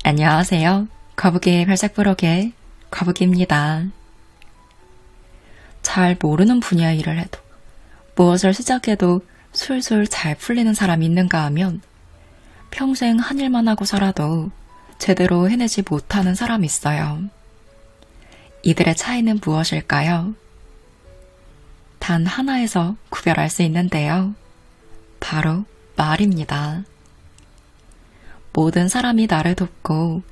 안녕하세요. 거북이의 별색부록의 거북이입니다. 잘 모르는 분야의 일을 해도 무엇을 시작해도 술술 잘 풀리는 사람이 있는가 하면 평생 한 일만 하고 살아도 제대로 해내지 못하는 사람이 있어요. 이들의 차이는 무엇일까요? 단 하나에서 구별할 수 있는데요. 바로 말입니다. 모든 사람이 나를 돕고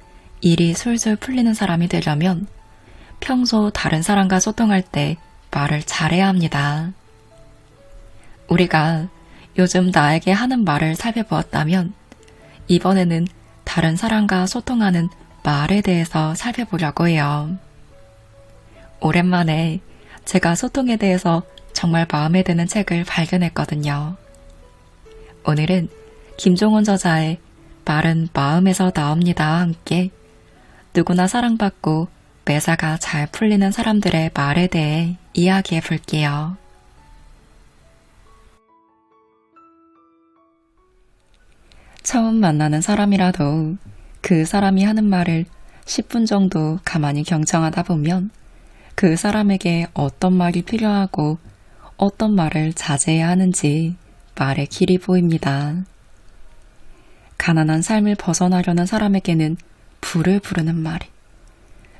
일이 술술 풀리는 사람이 되려면 평소 다른 사람과 소통할 때 말을 잘해야 합니다. 우리가 요즘 나에게 하는 말을 살펴보았다면 이번에는 다른 사람과 소통하는 말에 대해서 살펴보려고 해요. 오랜만에 제가 소통에 대해서 정말 마음에 드는 책을 발견했거든요. 오늘은 김종원 저자의 말은 마음에서 나옵니다와 함께 누구나 사랑받고 매사가 잘 풀리는 사람들의 말에 대해 이야기해 볼게요. 처음 만나는 사람이라도 그 사람이 하는 말을 10분 정도 가만히 경청하다 보면 그 사람에게 어떤 말이 필요하고 어떤 말을 자제해야 하는지 말의 길이 보입니다. 가난한 삶을 벗어나려는 사람에게는 불을 부르는 말이,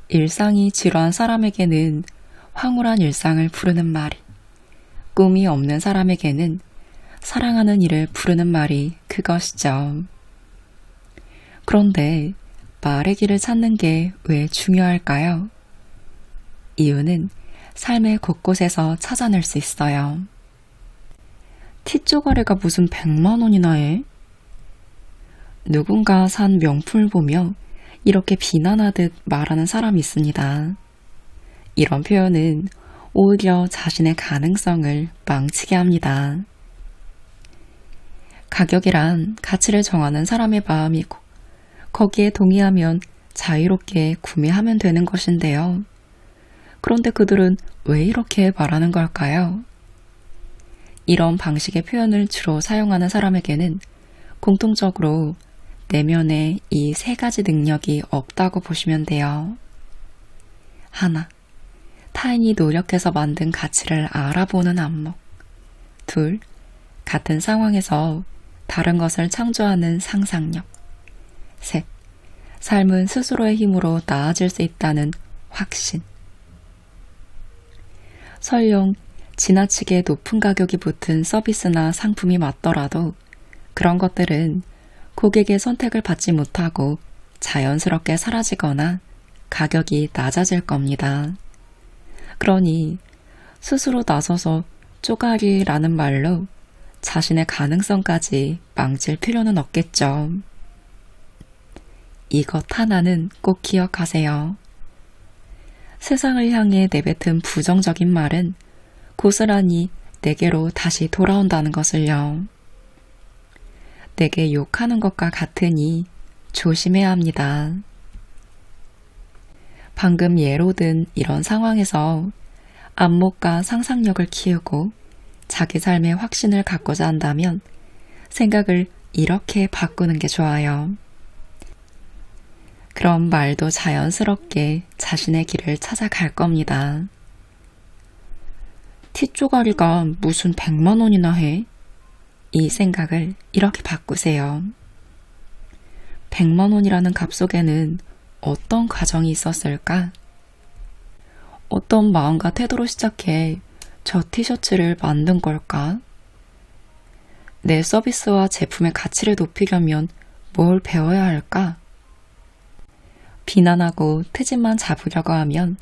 일상이 지루한 사람에게는 황홀한 일상을 부르는 말이, 꿈이 없는 사람에게는 사랑하는 일을 부르는 말이 그것이죠. 그런데 말의 길을 찾는 게 왜 중요할까요? 이유는 삶의 곳곳에서 찾아낼 수 있어요. 티쪼가리가 무슨 100만 원이나 해? 누군가 산 명품을 보며 이렇게 비난하듯 말하는 사람이 있습니다. 이런 표현은 오히려 자신의 가능성을 망치게 합니다. 가격이란 가치를 정하는 사람의 마음이고 거기에 동의하면 자유롭게 구매하면 되는 것인데요. 그런데 그들은 왜 이렇게 말하는 걸까요? 이런 방식의 표현을 주로 사용하는 사람에게는 공통적으로 내면에 이 세 가지 능력이 없다고 보시면 돼요. 하나, 타인이 노력해서 만든 가치를 알아보는 안목. 둘, 같은 상황에서 다른 것을 창조하는 상상력. 셋, 삶은 스스로의 힘으로 나아질 수 있다는 확신. 설령 지나치게 높은 가격이 붙은 서비스나 상품이 맞더라도 그런 것들은 고객의 선택을 받지 못하고 자연스럽게 사라지거나 가격이 낮아질 겁니다. 그러니 스스로 나서서 쪼가리라는 말로 자신의 가능성까지 망칠 필요는 없겠죠. 이것 하나는 꼭 기억하세요. 세상을 향해 내뱉은 부정적인 말은 고스란히 내게로 다시 돌아온다는 것을요. 내게 욕하는 것과 같으니 조심해야 합니다. 방금 예로 든 이런 상황에서 안목과 상상력을 키우고 자기 삶의 확신을 갖고자 한다면 생각을 이렇게 바꾸는 게 좋아요. 그럼 말도 자연스럽게 자신의 길을 찾아갈 겁니다. 티쪼가리가 무슨 100만 원이나 해? 이 생각을 이렇게 바꾸세요. 100만 원이라는 값 속에는 어떤 과정이 있었을까? 어떤 마음과 태도로 시작해 저 티셔츠를 만든 걸까? 내 서비스와 제품의 가치를 높이려면 뭘 배워야 할까? 비난하고 트집만 잡으려고 하면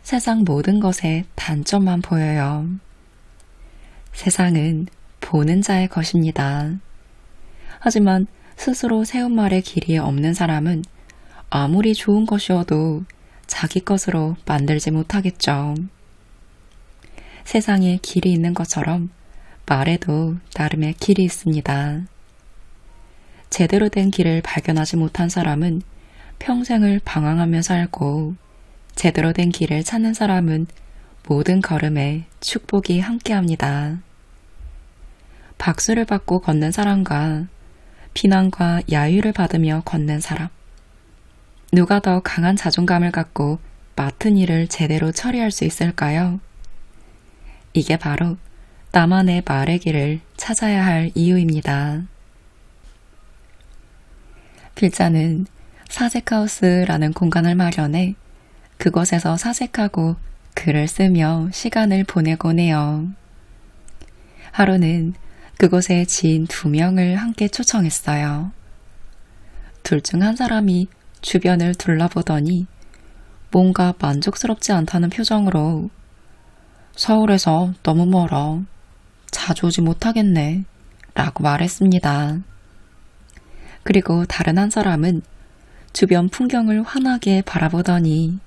세상 모든 것에 단점만 보여요. 세상은 보는 자의 것입니다. 하지만 스스로 세운 말에 길이 없는 사람은 아무리 좋은 것이어도 자기 것으로 만들지 못하겠죠. 세상에 길이 있는 것처럼 말에도 나름의 길이 있습니다. 제대로 된 길을 발견하지 못한 사람은 평생을 방황하며 살고 제대로 된 길을 찾는 사람은 모든 걸음에 축복이 함께합니다. 박수를 받고 걷는 사람과 비난과 야유를 받으며 걷는 사람, 누가 더 강한 자존감을 갖고 맡은 일을 제대로 처리할 수 있을까요? 이게 바로 나만의 말의 길을 찾아야 할 이유입니다. 필자는 사색하우스라는 공간을 마련해 그곳에서 사색하고 글을 쓰며 시간을 보내곤 해요. 하루는 그곳에 지인 2명을 함께 초청했어요. 둘 중 한 사람이 주변을 둘러보더니 뭔가 만족스럽지 않다는 표정으로 서울에서 너무 멀어. 자주 오지 못하겠네. 라고 말했습니다. 그리고 다른 한 사람은 주변 풍경을 환하게 바라보더니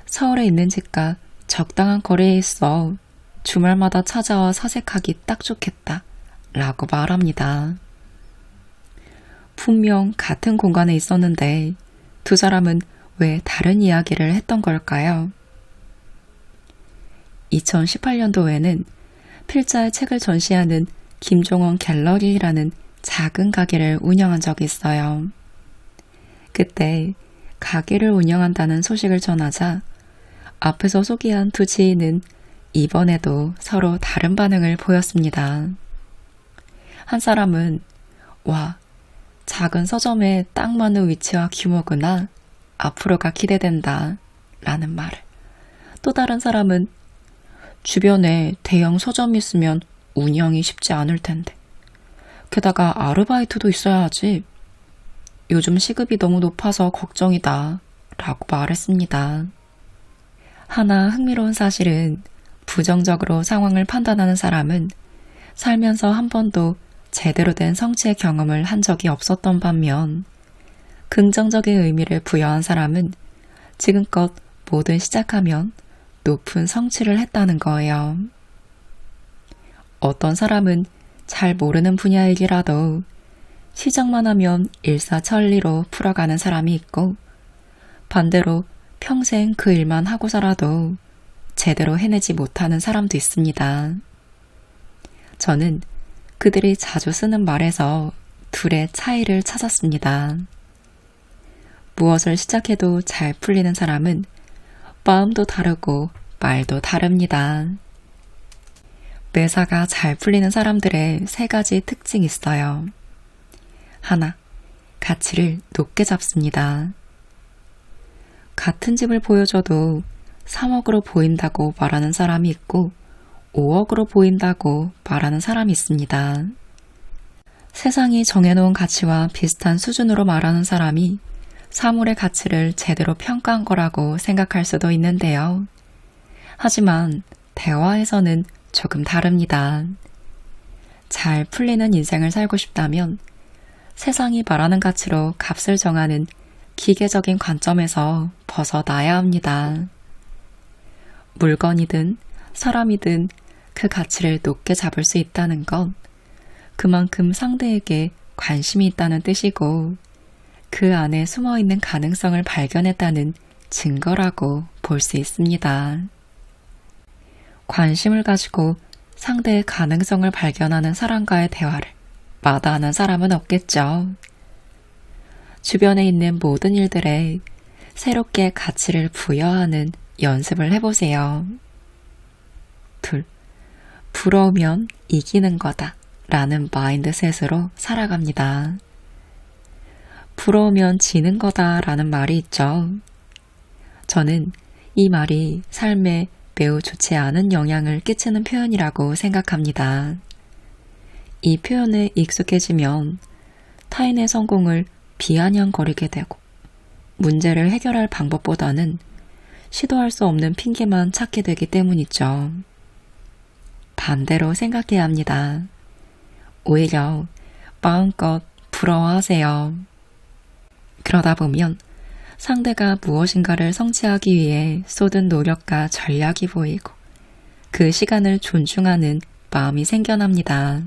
서울에 있는 집과 적당한 거리에 있어 주말마다 찾아와 사색하기 딱 좋겠다. 라고 말합니다. 분명 같은 공간에 있었는데 두 사람은 왜 다른 이야기를 했던 걸까요? 2018년도에는 필자의 책을 전시하는 김종원 갤러리라는 작은 가게를 운영한 적이 있어요. 그때 가게를 운영한다는 소식을 전하자 앞에서 소개한 두 지인은 이번에도 서로 다른 반응을 보였습니다. 한 사람은 와, 작은 서점에 딱 맞는 위치와 규모구나. 앞으로가 기대된다. 라는 말을. 또 다른 사람은 주변에 대형 서점이 있으면 운영이 쉽지 않을 텐데. 게다가 아르바이트도 있어야 하지. 요즘 시급이 너무 높아서 걱정이다. 라고 말했습니다. 하나 흥미로운 사실은 부정적으로 상황을 판단하는 사람은 살면서 한 번도 제대로 된 성취의 경험을 한 적이 없었던 반면 긍정적인 의미를 부여한 사람은 지금껏 뭐든 시작하면 높은 성취를 했다는 거예요. 어떤 사람은 잘 모르는 분야이기라도 시작만 하면 일사천리로 풀어가는 사람이 있고 반대로 평생 그 일만 하고 살아도 제대로 해내지 못하는 사람도 있습니다. 저는 그들이 자주 쓰는 말에서 둘의 차이를 찾았습니다. 무엇을 시작해도 잘 풀리는 사람은 마음도 다르고 말도 다릅니다. 매사가 잘 풀리는 사람들의 3가지 특징이 있어요. 하나, 가치를 높게 잡습니다. 같은 집을 보여줘도 3억으로 보인다고 말하는 사람이 있고 5억으로 보인다고 말하는 사람이 있습니다. 세상이 정해놓은 가치와 비슷한 수준으로 말하는 사람이 사물의 가치를 제대로 평가한 거라고 생각할 수도 있는데요. 하지만 대화에서는 조금 다릅니다. 잘 풀리는 인생을 살고 싶다면 세상이 말하는 가치로 값을 정하는 기계적인 관점에서 벗어나야 합니다. 물건이든 사람이든 그 가치를 높게 잡을 수 있다는 건 그만큼 상대에게 관심이 있다는 뜻이고 그 안에 숨어있는 가능성을 발견했다는 증거라고 볼 수 있습니다. 관심을 가지고 상대의 가능성을 발견하는 사람과의 대화를 마다하는 사람은 없겠죠. 주변에 있는 모든 일들에 새롭게 가치를 부여하는 연습을 해보세요. 둘, 부러우면 이기는 거다 라는 마인드셋으로 살아갑니다. 부러우면 지는 거다 라는 말이 있죠. 저는 이 말이 삶에 매우 좋지 않은 영향을 끼치는 표현이라고 생각합니다. 이 표현에 익숙해지면 타인의 성공을 비아냥거리게 되고 문제를 해결할 방법보다는 시도할 수 없는 핑계만 찾게 되기 때문이죠. 반대로 생각해야 합니다. 오히려 마음껏 부러워하세요. 그러다 보면 상대가 무엇인가를 성취하기 위해 쏟은 노력과 전략이 보이고 그 시간을 존중하는 마음이 생겨납니다.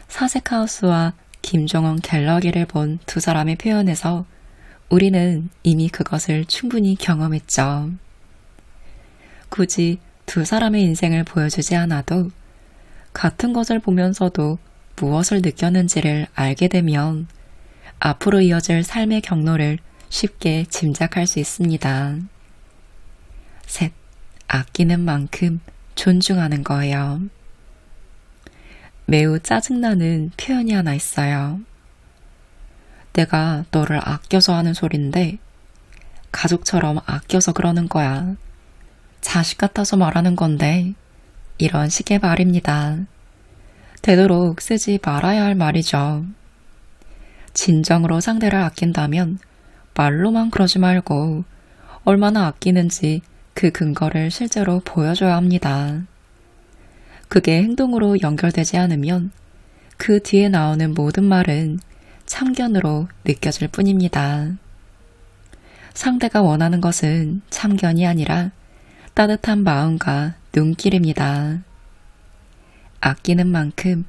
사색하우스와 김종원 갤러리를 본 두 사람의 표현에서 우리는 이미 그것을 충분히 경험했죠. 굳이 두 사람의 인생을 보여주지 않아도 같은 것을 보면서도 무엇을 느꼈는지를 알게 되면 앞으로 이어질 삶의 경로를 쉽게 짐작할 수 있습니다. 셋, 아끼는 만큼 존중하는 거예요. 매우 짜증나는 표현이 하나 있어요. 내가 너를 아껴서 하는 소린데 가족처럼 아껴서 그러는 거야. 자식 같아서 말하는 건데 이런 식의 말입니다. 되도록 쓰지 말아야 할 말이죠. 진정으로 상대를 아낀다면 말로만 그러지 말고 얼마나 아끼는지 그 근거를 실제로 보여줘야 합니다. 그게 행동으로 연결되지 않으면 그 뒤에 나오는 모든 말은 참견으로 느껴질 뿐입니다. 상대가 원하는 것은 참견이 아니라 따뜻한 마음과 눈길입니다. 아끼는 만큼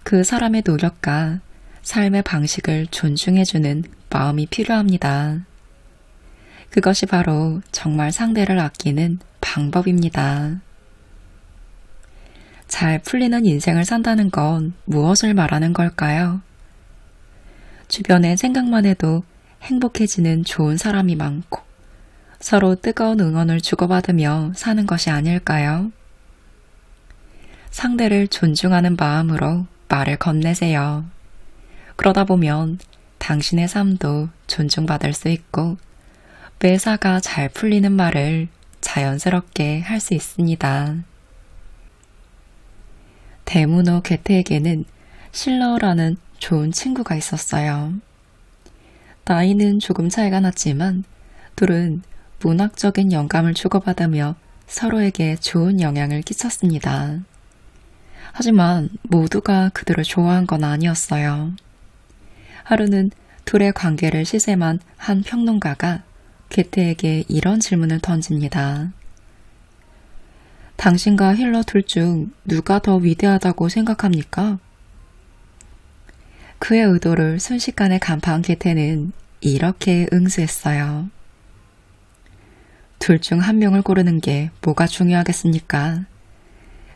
그 사람의 노력과 삶의 방식을 존중해주는 마음이 필요합니다. 그것이 바로 정말 상대를 아끼는 방법입니다. 잘 풀리는 인생을 산다는 건 무엇을 말하는 걸까요? 주변에 생각만 해도 행복해지는 좋은 사람이 많고 서로 뜨거운 응원을 주고받으며 사는 것이 아닐까요? 상대를 존중하는 마음으로 말을 건네세요. 그러다 보면 당신의 삶도 존중받을 수 있고 매사가 잘 풀리는 말을 자연스럽게 할 수 있습니다. 데무노 게테에게는 실러라는 좋은 친구가 있었어요. 나이는 조금 차이가 났지만 둘은 문학적인 영감을 주고받으며 서로에게 좋은 영향을 끼쳤습니다. 하지만 모두가 그들을 좋아한 건 아니었어요. 하루는 둘의 관계를 시샘한 한 평론가가 게테에게 이런 질문을 던집니다. 당신과 힐러 둘 중 누가 더 위대하다고 생각합니까? 그의 의도를 순식간에 간파한 게테는 이렇게 응수했어요. 둘 중 한 명을 고르는 게 뭐가 중요하겠습니까?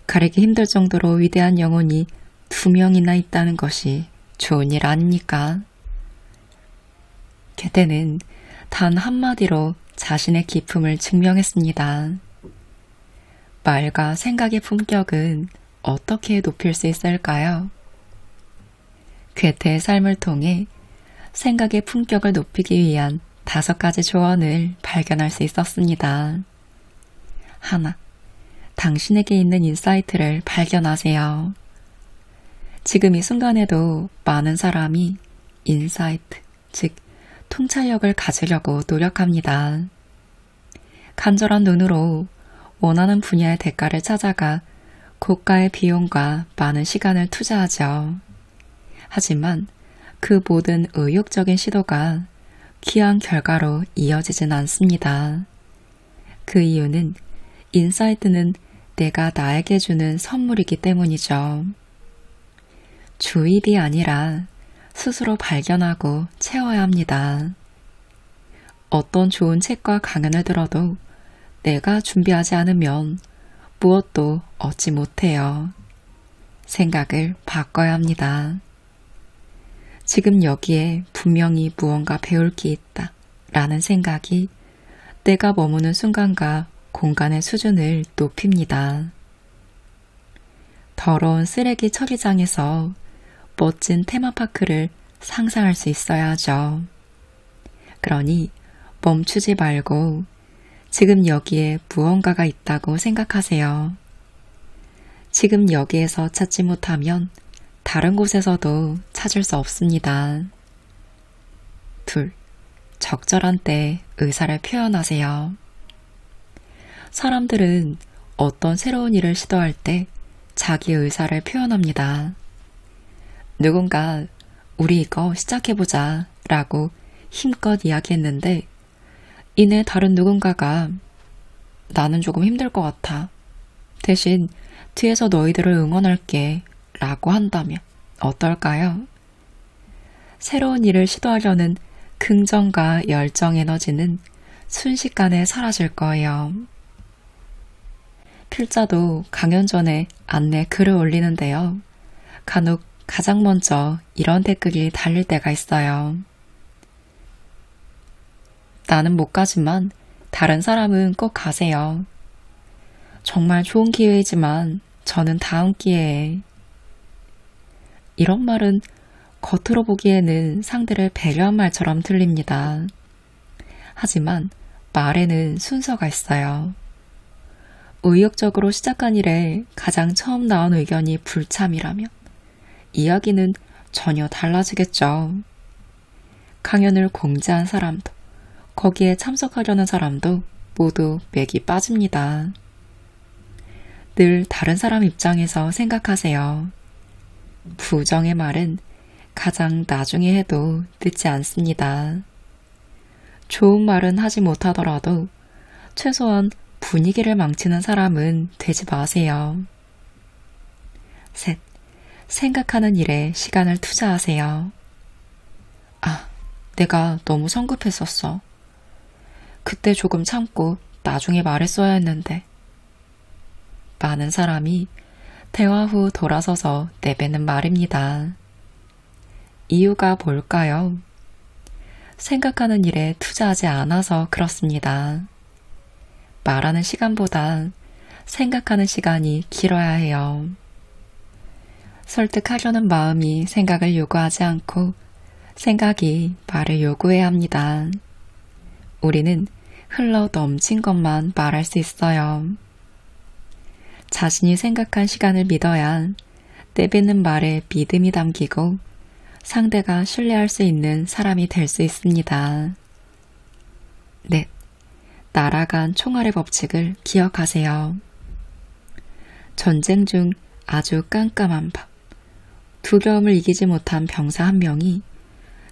가리기 힘들 정도로 위대한 영혼이 2명이나 있다는 것이 좋은 일 아닙니까? 게테는 단 한마디로 자신의 기품을 증명했습니다. 말과 생각의 품격은 어떻게 높일 수 있을까요? 괴테의 삶을 통해 생각의 품격을 높이기 위한 5가지 조언을 발견할 수 있었습니다. 하나, 당신에게 있는 인사이트를 발견하세요. 지금 이 순간에도 많은 사람이 인사이트, 즉 통찰력을 가지려고 노력합니다. 간절한 눈으로 원하는 분야의 대가를 찾아가 고가의 비용과 많은 시간을 투자하죠. 하지만 그 모든 의욕적인 시도가 귀한 결과로 이어지진 않습니다. 그 이유는 인사이트는 내가 나에게 주는 선물이기 때문이죠. 주입이 아니라 스스로 발견하고 채워야 합니다. 어떤 좋은 책과 강연을 들어도 내가 준비하지 않으면 무엇도 얻지 못해요. 생각을 바꿔야 합니다. 지금 여기에 분명히 무언가 배울 게 있다 라는 생각이 내가 머무는 순간과 공간의 수준을 높입니다. 더러운 쓰레기 처리장에서 멋진 테마파크를 상상할 수 있어야 하죠. 그러니 멈추지 말고 지금 여기에 무언가가 있다고 생각하세요. 지금 여기에서 찾지 못하면 다른 곳에서도 찾을 수 없습니다. 2. 적절한 때 의사를 표현하세요. 사람들은 어떤 새로운 일을 시도할 때 자기 의사를 표현합니다. 누군가 우리 이거 시작해보자 라고 힘껏 이야기했는데 이내 다른 누군가가 나는 조금 힘들 것 같아. 대신 뒤에서 너희들을 응원할게 라고 한다면 어떨까요? 새로운 일을 시도하려는 긍정과 열정 에너지는 순식간에 사라질 거예요. 필자도 강연 전에 안내 글을 올리는데요. 간혹 가장 먼저 이런 댓글이 달릴 때가 있어요. 나는 못 가지만 다른 사람은 꼭 가세요. 정말 좋은 기회이지만 저는 다음 기회에. 이런 말은 겉으로 보기에는 상대를 배려한 말처럼 들립니다. 하지만 말에는 순서가 있어요. 의욕적으로 시작한 일에 가장 처음 나온 의견이 불참이라면 이야기는 전혀 달라지겠죠. 강연을 공지한 사람도 거기에 참석하려는 사람도 모두 맥이 빠집니다. 늘 다른 사람 입장에서 생각하세요. 부정의 말은 가장 나중에 해도 늦지 않습니다. 좋은 말은 하지 못하더라도 최소한 분위기를 망치는 사람은 되지 마세요. 셋, 생각하는 일에 시간을 투자하세요. 아, 내가 너무 성급했었어. 그때 조금 참고 나중에 말했어야 했는데. 많은 사람이 대화 후 돌아서서 내뱉는 말입니다. 이유가 뭘까요? 생각하는 일에 투자하지 않아서 그렇습니다. 말하는 시간보다 생각하는 시간이 길어야 해요. 설득하려는 마음이 생각을 요구하지 않고 생각이 말을 요구해야 합니다. 우리는 흘러 넘친 것만 말할 수 있어요. 자신이 생각한 시간을 믿어야 내뱉는 말에 믿음이 담기고 상대가 신뢰할 수 있는 사람이 될 수 있습니다. 넷, 날아간 총알의 법칙을 기억하세요. 전쟁 중 아주 깜깜한 밤, 두려움을 이기지 못한 병사 한 명이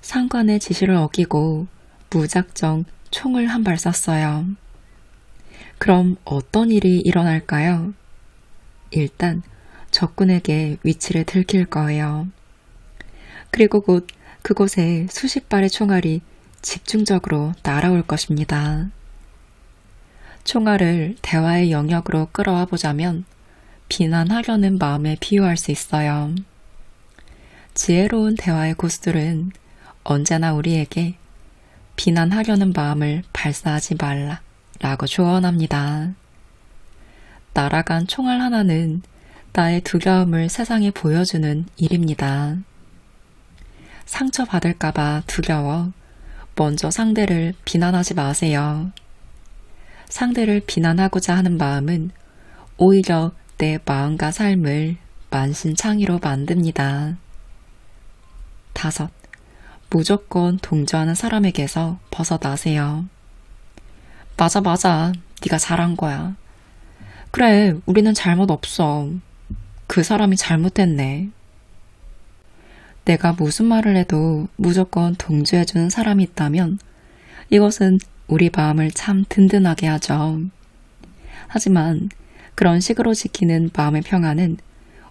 상관의 지시를 어기고 무작정 총을 한 발 쐈어요. 그럼 어떤 일이 일어날까요? 일단 적군에게 위치를 들킬 거예요. 그리고 곧 그곳에 수십 발의 총알이 집중적으로 날아올 것입니다. 총알을 대화의 영역으로 끌어와 보자면 비난하려는 마음에 비유할 수 있어요. 지혜로운 대화의 고수들은 언제나 우리에게 비난하려는 마음을 발사하지 말라 라고 조언합니다. 날아간 총알 하나는 나의 두려움을 세상에 보여주는 일입니다. 상처받을까봐 두려워 먼저 상대를 비난하지 마세요. 상대를 비난하고자 하는 마음은 오히려 내 마음과 삶을 만신창이로 만듭니다. 5. 무조건 동조하는 사람에게서 벗어나세요. 맞아. 네가 잘한 거야. 그래, 우리는 잘못 없어. 그 사람이 잘못했네. 내가 무슨 말을 해도 무조건 동조해주는 사람이 있다면 이것은 우리 마음을 참 든든하게 하죠. 하지만 그런 식으로 지키는 마음의 평안은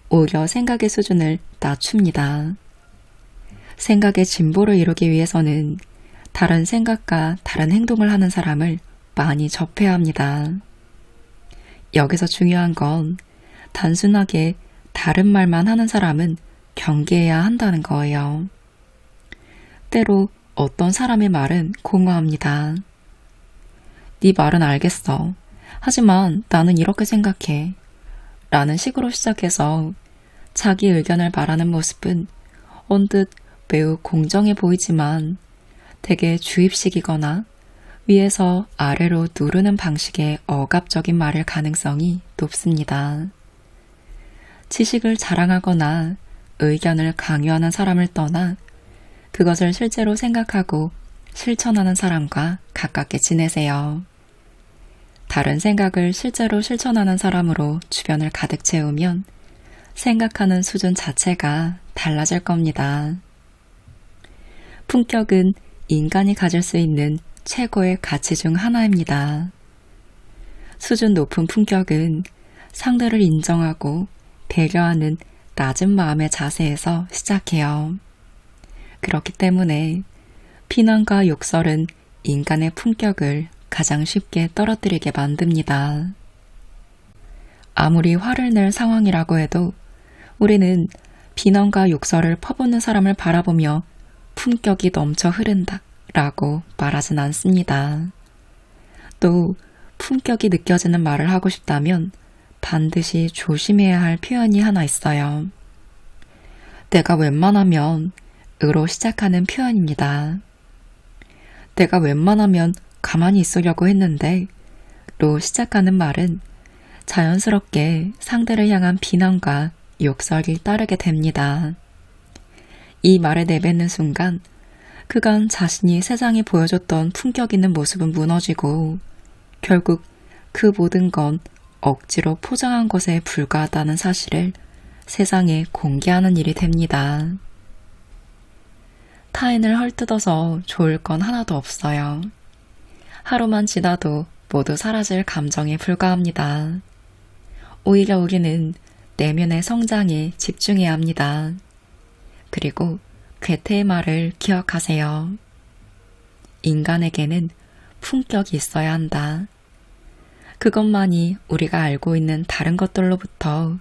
오히려 생각의 수준을 낮춥니다. 생각의 진보를 이루기 위해서는 다른 생각과 다른 행동을 하는 사람을 많이 접해야 합니다. 여기서 중요한 건 단순하게 다른 말만 하는 사람은 경계해야 한다는 거예요. 때로 어떤 사람의 말은 공허합니다. 네 말은 알겠어. 하지만 나는 이렇게 생각해. 라는 식으로 시작해서 자기 의견을 말하는 모습은 언뜻 매우 공정해 보이지만 되게 주입식이거나 위에서 아래로 누르는 방식의 억압적인 말일 가능성이 높습니다. 지식을 자랑하거나 의견을 강요하는 사람을 떠나 그것을 실제로 생각하고 실천하는 사람과 가깝게 지내세요. 다른 생각을 실제로 실천하는 사람으로 주변을 가득 채우면 생각하는 수준 자체가 달라질 겁니다. 품격은 인간이 가질 수 있는 최고의 가치 중 하나입니다. 수준 높은 품격은 상대를 인정하고 배려하는 낮은 마음의 자세에서 시작해요. 그렇기 때문에 비난과 욕설은 인간의 품격을 가장 쉽게 떨어뜨리게 만듭니다. 아무리 화를 낼 상황이라고 해도 우리는 비난과 욕설을 퍼붓는 사람을 바라보며 품격이 넘쳐 흐른다 라고 말하진 않습니다. 또 품격이 느껴지는 말을 하고 싶다면 반드시 조심해야 할 표현이 하나 있어요. 내가 웬만하면 으로 시작하는 표현입니다. 내가 웬만하면 가만히 있으려고 했는데 로 시작하는 말은 자연스럽게 상대를 향한 비난과 욕설이 따르게 됩니다. 이 말을 내뱉는 순간 그간 자신이 세상에 보여줬던 품격 있는 모습은 무너지고 결국 그 모든 건 억지로 포장한 것에 불과하다는 사실을 세상에 공개하는 일이 됩니다. 타인을 헐뜯어서 좋을 건 하나도 없어요. 하루만 지나도 모두 사라질 감정에 불과합니다. 오히려 우리는 내면의 성장에 집중해야 합니다. 그리고 괴테의 말을 기억하세요. 인간에게는 품격이 있어야 한다. 그것만이 우리가 알고 있는 다른 것들로부터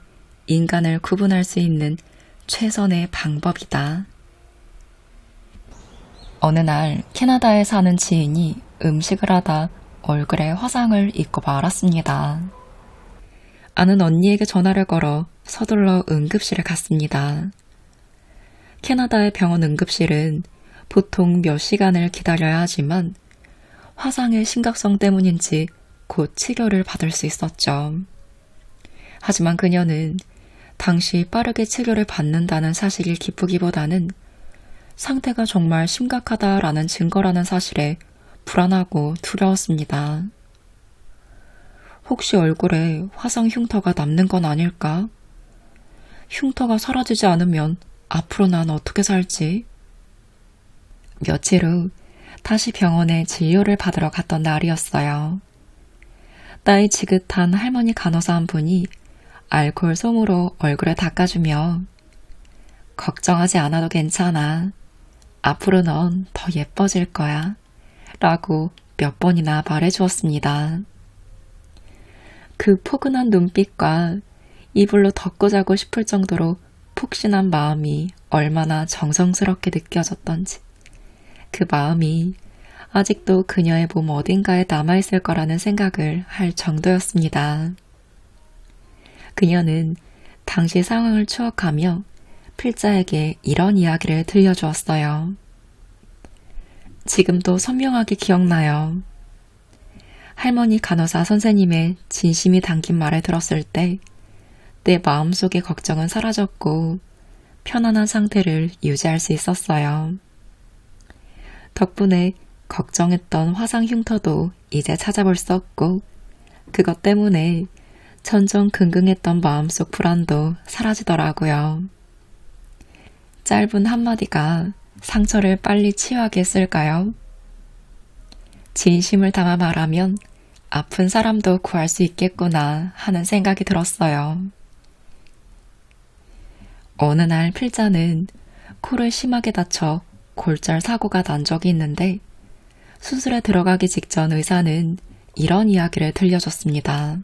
인간을 구분할 수 있는 최선의 방법이다. 어느 날 캐나다에 사는 지인이 음식을 하다 얼굴에 화상을 입고 말았습니다. 아는 언니에게 전화를 걸어 서둘러 응급실에 갔습니다. 캐나다의 병원 응급실은 보통 몇 시간을 기다려야 하지만 화상의 심각성 때문인지 곧 치료를 받을 수 있었죠. 하지만 그녀는 당시 빠르게 치료를 받는다는 사실이 기쁘기보다는 상태가 정말 심각하다라는 증거라는 사실에 불안하고 두려웠습니다. 혹시 얼굴에 화상 흉터가 남는 건 아닐까? 흉터가 사라지지 않으면 앞으로 난 어떻게 살지? 며칠 후 다시 병원에 진료를 받으러 갔던 날이었어요. 나이 지긋한 할머니 간호사 한 분이 알코올 솜으로 얼굴을 닦아주며 걱정하지 않아도 괜찮아. 앞으로 넌 더 예뻐질 거야. 라고 몇 번이나 말해주었습니다. 그 포근한 눈빛과 이불로 덮고 자고 싶을 정도로 폭신한 마음이 얼마나 정성스럽게 느껴졌던지 그 마음이 아직도 그녀의 몸 어딘가에 남아있을 거라는 생각을 할 정도였습니다. 그녀는 당시 상황을 추억하며 필자에게 이런 이야기를 들려주었어요. 지금도 선명하게 기억나요. 할머니 간호사 선생님의 진심이 담긴 말을 들었을 때 내 마음속의 걱정은 사라졌고 편안한 상태를 유지할 수 있었어요. 덕분에 걱정했던 화상 흉터도 이제 찾아볼 수 없고 그것 때문에 전전긍긍했던 마음속 불안도 사라지더라고요. 짧은 한마디가 상처를 빨리 치유하게 했을까요? 진심을 담아 말하면 아픈 사람도 구할 수 있겠구나 하는 생각이 들었어요. 어느 날 필자는 코를 심하게 다쳐 골절 사고가 난 적이 있는데 수술에 들어가기 직전 의사는 이런 이야기를 들려줬습니다.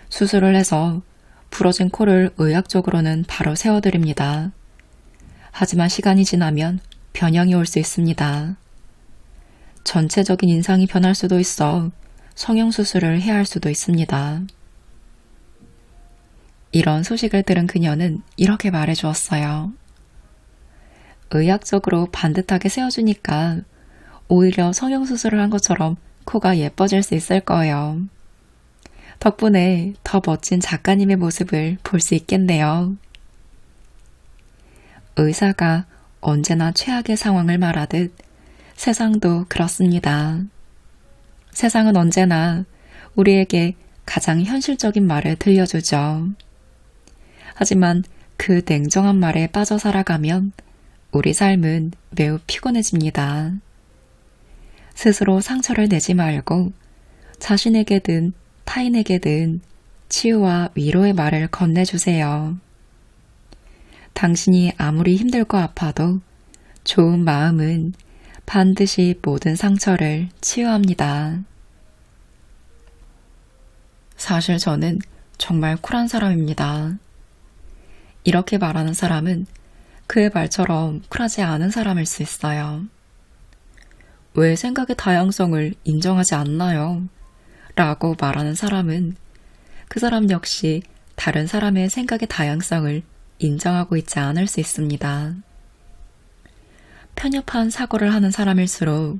수술을 해서 부러진 코를 의학적으로는 바로 세워드립니다. 하지만 시간이 지나면 변형이 올 수 있습니다. 전체적인 인상이 변할 수도 있어 성형수술을 해야 할 수도 있습니다. 이런 소식을 들은 그녀는 이렇게 말해주었어요. 의학적으로 반듯하게 세워주니까 오히려 성형수술을 한 것처럼 코가 예뻐질 수 있을 거예요. 덕분에 더 멋진 작가님의 모습을 볼 수 있겠네요. 의사가 언제나 최악의 상황을 말하듯 세상도 그렇습니다. 세상은 언제나 우리에게 가장 현실적인 말을 들려주죠. 하지만 그 냉정한 말에 빠져 살아가면 우리 삶은 매우 피곤해집니다. 스스로 상처를 내지 말고 자신에게든 타인에게든 치유와 위로의 말을 건네주세요. 당신이 아무리 힘들고 아파도 좋은 마음은 반드시 모든 상처를 치유합니다. 사실 저는 정말 쿨한 사람입니다. 이렇게 말하는 사람은 그의 말처럼 쿨하지 않은 사람일 수 있어요. 왜 생각의 다양성을 인정하지 않나요? 라고 말하는 사람은 그 사람 역시 다른 사람의 생각의 다양성을 인정하고 있지 않을 수 있습니다. 편협한 사고를 하는 사람일수록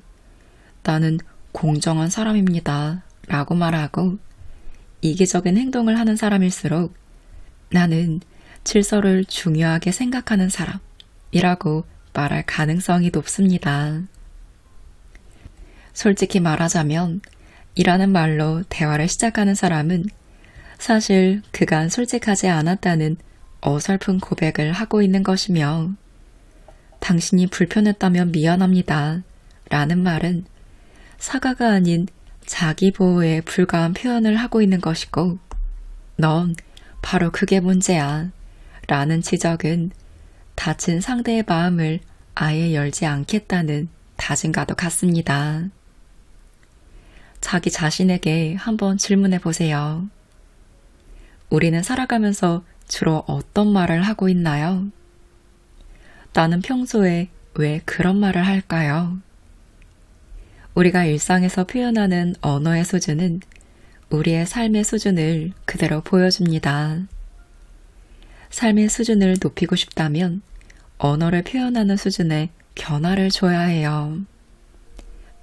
나는 공정한 사람입니다. 라고 말하고 이기적인 행동을 하는 사람일수록 나는 질서를 중요하게 생각하는 사람이라고 말할 가능성이 높습니다. 솔직히 말하자면 이라는 말로 대화를 시작하는 사람은 사실 그간 솔직하지 않았다는 어설픈 고백을 하고 있는 것이며 당신이 불편했다면 미안합니다. 라는 말은 사과가 아닌 자기 보호에 불과한 표현을 하고 있는 것이고 넌 바로 그게 문제야. 라는 지적은 다친 상대의 마음을 아예 열지 않겠다는 다짐과도 같습니다. 자기 자신에게 한번 질문해 보세요. 우리는 살아가면서 주로 어떤 말을 하고 있나요? 나는 평소에 왜 그런 말을 할까요? 우리가 일상에서 표현하는 언어의 수준은 우리의 삶의 수준을 그대로 보여줍니다. 삶의 수준을 높이고 싶다면 언어를 표현하는 수준에 변화를 줘야 해요.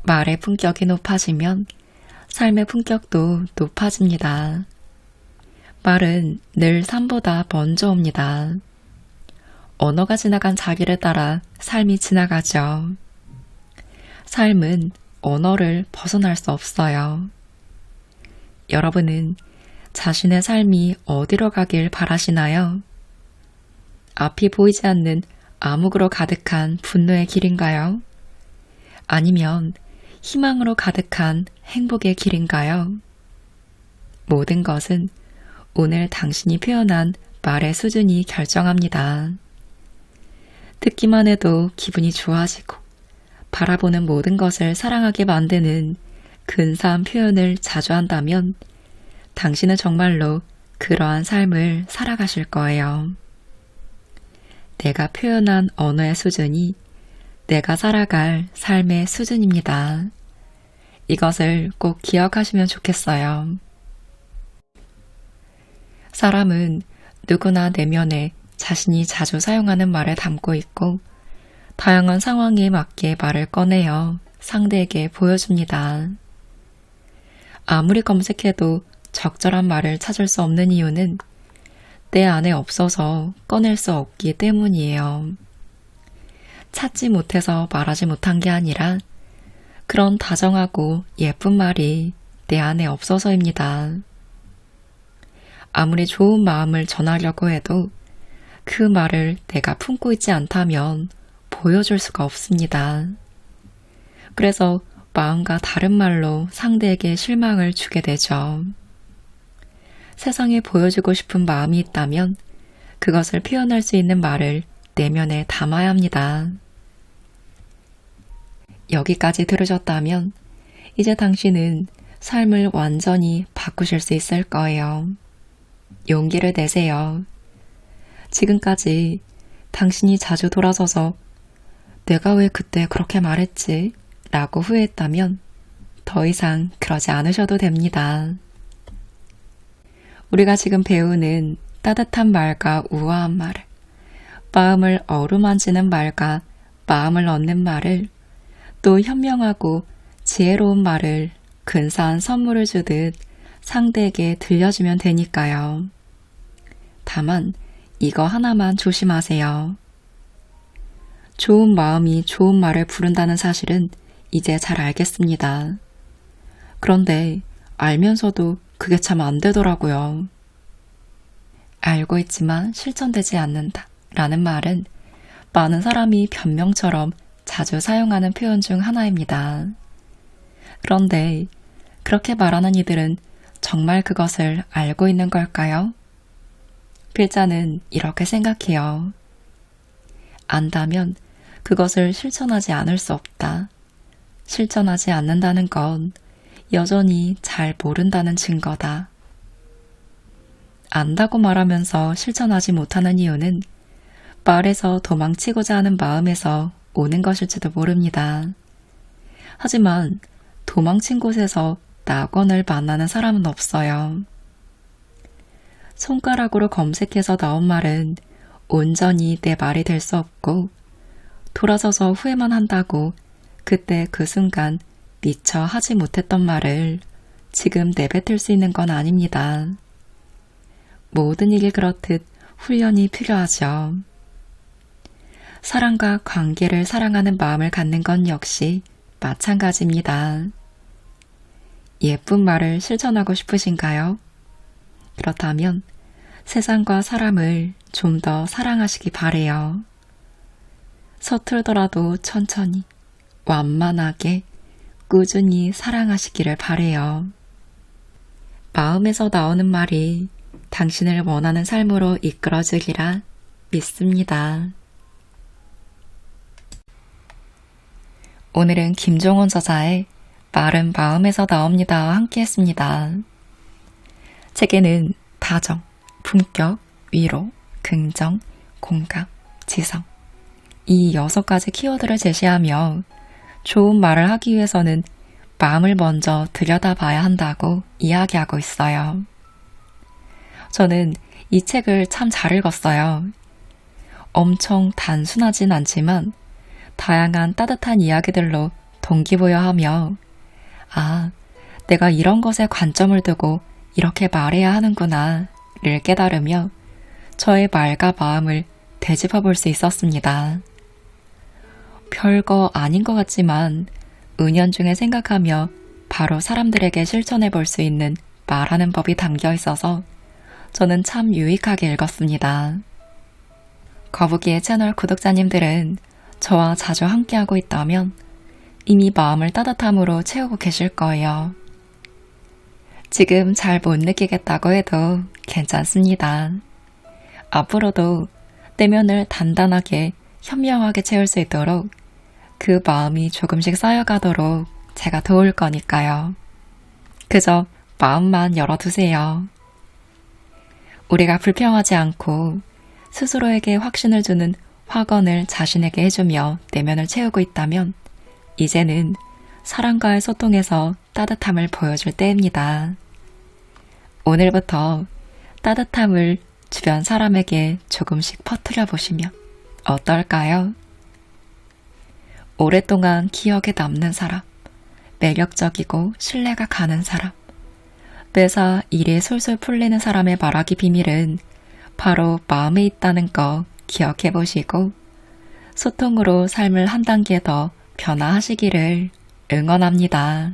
말의 품격이 높아지면 삶의 품격도 높아집니다. 말은 늘 삶보다 먼저 옵니다. 언어가 지나간 자기를 따라 삶이 지나가죠. 삶은 언어를 벗어날 수 없어요. 여러분은 자신의 삶이 어디로 가길 바라시나요? 앞이 보이지 않는 암흑으로 가득한 분노의 길인가요? 아니면 희망으로 가득한 행복의 길인가요? 모든 것은 오늘 당신이 표현한 말의 수준이 결정합니다. 듣기만 해도 기분이 좋아지고 바라보는 모든 것을 사랑하게 만드는 근사한 표현을 자주 한다면 당신은 정말로 그러한 삶을 살아가실 거예요. 내가 표현한 언어의 수준이 내가 살아갈 삶의 수준입니다. 이것을 꼭 기억하시면 좋겠어요. 사람은 누구나 내면에 자신이 자주 사용하는 말을 담고 있고 다양한 상황에 맞게 말을 꺼내어 상대에게 보여줍니다. 아무리 검색해도 적절한 말을 찾을 수 없는 이유는 내 안에 없어서 꺼낼 수 없기 때문이에요. 찾지 못해서 말하지 못한 게 아니라 그런 다정하고 예쁜 말이 내 안에 없어서입니다. 아무리 좋은 마음을 전하려고 해도 그 말을 내가 품고 있지 않다면 보여줄 수가 없습니다. 그래서 마음과 다른 말로 상대에게 실망을 주게 되죠. 세상에 보여주고 싶은 마음이 있다면 그것을 표현할 수 있는 말을 내면에 담아야 합니다. 여기까지 들으셨다면 이제 당신은 삶을 완전히 바꾸실 수 있을 거예요. 용기를 내세요. 지금까지 당신이 자주 돌아서서 내가 왜 그때 그렇게 말했지? 라고 후회했다면 더 이상 그러지 않으셔도 됩니다. 우리가 지금 배우는 따뜻한 말과 우아한 말을, 마음을 어루만지는 말과 마음을 얻는 말을, 또 현명하고 지혜로운 말을 근사한 선물을 주듯 상대에게 들려주면 되니까요. 다만 이거 하나만 조심하세요. 좋은 마음이 좋은 말을 부른다는 사실은 이제 잘 알겠습니다. 그런데 알면서도 그게 참 안 되더라고요. 알고 있지만 실천되지 않는다 라는 말은 많은 사람이 변명처럼 자주 사용하는 표현 중 하나입니다. 그런데 그렇게 말하는 이들은 정말 그것을 알고 있는 걸까요? 필자는 이렇게 생각해요. 안다면 그것을 실천하지 않을 수 없다. 실천하지 않는다는 건 여전히 잘 모른다는 증거다. 안다고 말하면서 실천하지 못하는 이유는 말에서 도망치고자 하는 마음에서 오는 것일지도 모릅니다. 하지만 도망친 곳에서 낙원을 만나는 사람은 없어요. 손가락으로 검색해서 나온 말은 온전히 내 말이 될 수 없고 돌아서서 후회만 한다고 그때 그 순간 미처 하지 못했던 말을 지금 내뱉을 수 있는 건 아닙니다. 모든 일이 그렇듯 훈련이 필요하죠. 사람과 관계를 사랑하는 마음을 갖는 건 역시 마찬가지입니다. 예쁜 말을 실천하고 싶으신가요? 그렇다면 세상과 사람을 좀 더 사랑하시기 바래요. 서툴더라도 천천히, 완만하게, 꾸준히 사랑하시기를 바래요. 마음에서 나오는 말이 당신을 원하는 삶으로 이끌어주리라 믿습니다. 오늘은 김종원 저자의 말은 마음에서 나옵니다와 함께 했습니다. 책에는 다정, 품격, 위로, 긍정, 공감, 지성 이 6가지 키워드를 제시하며 좋은 말을 하기 위해서는 마음을 먼저 들여다봐야 한다고 이야기하고 있어요. 저는 이 책을 참 잘 읽었어요. 엄청 단순하진 않지만 다양한 따뜻한 이야기들로 동기부여하며 내가 이런 것에 관점을 두고 이렇게 말해야 하는구나 를 깨달으며 저의 말과 마음을 되짚어 볼 수 있었습니다. 별거 아닌 것 같지만 은연중에 생각하며 바로 사람들에게 실천해 볼 수 있는 말하는 법이 담겨 있어서 저는 참 유익하게 읽었습니다. 거북이의 채널 구독자님들은 저와 자주 함께하고 있다면 이미 마음을 따뜻함으로 채우고 계실 거예요. 지금 잘 못 느끼겠다고 해도 괜찮습니다. 앞으로도 내면을 단단하게 현명하게 채울 수 있도록 그 마음이 조금씩 쌓여가도록 제가 도울 거니까요. 그저 마음만 열어두세요. 우리가 불평하지 않고 스스로에게 확신을 주는 확언을 자신에게 해주며 내면을 채우고 있다면 이제는 사람과의 소통에서 따뜻함을 보여줄 때입니다. 오늘부터 따뜻함을 주변 사람에게 조금씩 퍼뜨려 보시면 어떨까요? 오랫동안 기억에 남는 사람, 매력적이고 신뢰가 가는 사람, 매사 일이 솔솔 풀리는 사람의 말하기 비밀은 바로 마음에 있다는 거 기억해 보시고 소통으로 삶을 한 단계 더 변화하시기를 응원합니다.